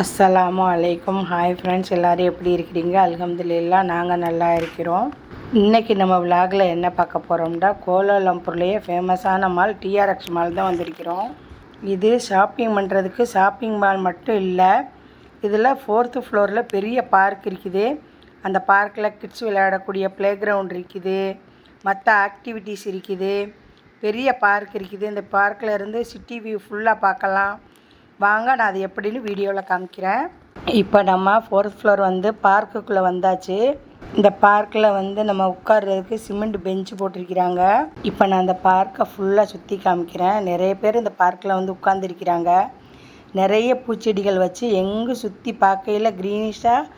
அஸ்ஸலாமு அலைக்கும். Hi friends, எல்லோரும் எப்படி இருக்கிறீங்க? அல்ஹம்துலில்லாஹ் நாங்கள் நல்லா இருக்கிறோம். இன்றைக்கி நம்ம விலாகில் என்ன பார்க்க போகிறோம்னா, கோலாலம்பூர்லேயே ஃபேமஸான மால் டிஆர்எக்ஸ் மால் தான் வந்திருக்கிறோம். இது ஷாப்பிங் பண்ணுறதுக்கு ஷாப்பிங் மால் மட்டும் இல்லை, இதில் 4th ஃப்ளோரில் பெரிய பார்க் இருக்குது. அந்த பார்க்கில் கிட்ஸ் விளையாடக்கூடிய ப்ளே கிரவுண்ட் இருக்குது, மற்ற ஆக்டிவிட்டீஸ் இருக்குது, பெரிய பார்க் இருக்குது. இந்த பார்க்கில் இருந்து சிட்டி வியூ ஃபுல்லாக பார்க்கலாம். வாங்க, நான் அது எப்படின்னு வீடியோவில் காமிக்கிறேன். இப்போ நம்ம 4th ஃப்ளோர் பார்க்குக்குள்ளே வந்தாச்சு. இந்த பார்க்கில் நம்ம உட்கார்றதுக்கு சிமெண்ட் பெஞ்சு போட்டிருக்கிறாங்க. இப்போ நான் அந்த பார்க்கை ஃபுல்லாக சுற்றி காமிக்கிறேன். நிறைய பேர் இந்த பார்க்கில் உட்காந்துருக்கிறாங்க. நிறைய பூச்செடிகள் வச்சு எங்கே சுற்றி பார்க்கையில் க்ரீனிஷாக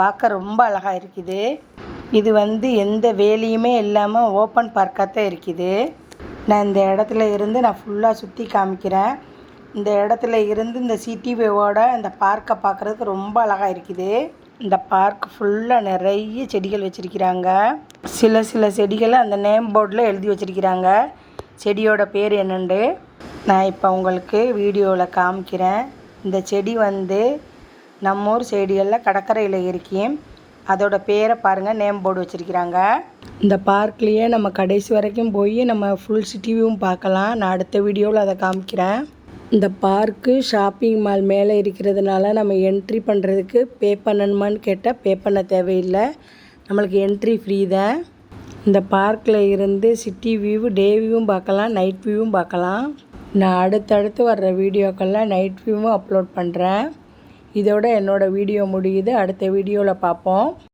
பார்க்க ரொம்ப அழகாக இருக்குது. இது எந்த வேலையுமே இல்லாமல் ஓப்பன் பார்க்காக தான் இருக்குது. நான் இந்த இடத்துல இருந்து ஃபுல்லாக சுற்றி காமிக்கிறேன். இந்த இடத்துல இருந்து இந்த சிடிவியோட இந்த பார்க்கை பார்க்குறதுக்கு ரொம்ப அழகாக இருக்குது. இந்த பார்க் ஃபுல்லாக நிறைய செடிகள் வச்சுருக்கிறாங்க. சில செடிகளை அந்த நேம் போர்டில் எழுதி வச்சுருக்கிறாங்க. செடியோட பேர் என்னென்று நான் இப்போ உங்களுக்கு வீடியோவில் காமிக்கிறேன். இந்த செடி நம்ம ஊர் செடிகளில் கடற்கரையில் இருக்கேன். அதோட பேரை பாருங்கள், நேம் போர்டு வச்சுருக்கிறாங்க. இந்த பார்க்லேயே நம்ம கடைசி வரைக்கும் போய் நம்ம ஃபுல் சிட்டிவியும் பார்க்கலாம். நான் அடுத்த வீடியோவில் அதை காமிக்கிறேன். இந்த பார்க்கு ஷாப்பிங் மால் மேலே இருக்கிறதுனால நம்ம என்ட்ரி பண்ணுறதுக்கு பே பண்ணணுமான்னு கேட்டால் பே பண்ண தேவையில்லை, நம்மளுக்கு என்ட்ரி ஃப்ரீ தான். இந்த பார்க்கில் இருந்து சிட்டி வியூ, டே வியூவும் பார்க்கலாம், நைட் வியூவும் பார்க்கலாம். நான் அடுத்தடுத்து வர்ற வீடியோக்கெல்லாம் நைட் வியூவும் அப்லோட் பண்ணுறேன். இதோட என்னோடய வீடியோ முடியுது. அடுத்த வீடியோவில் பார்ப்போம்.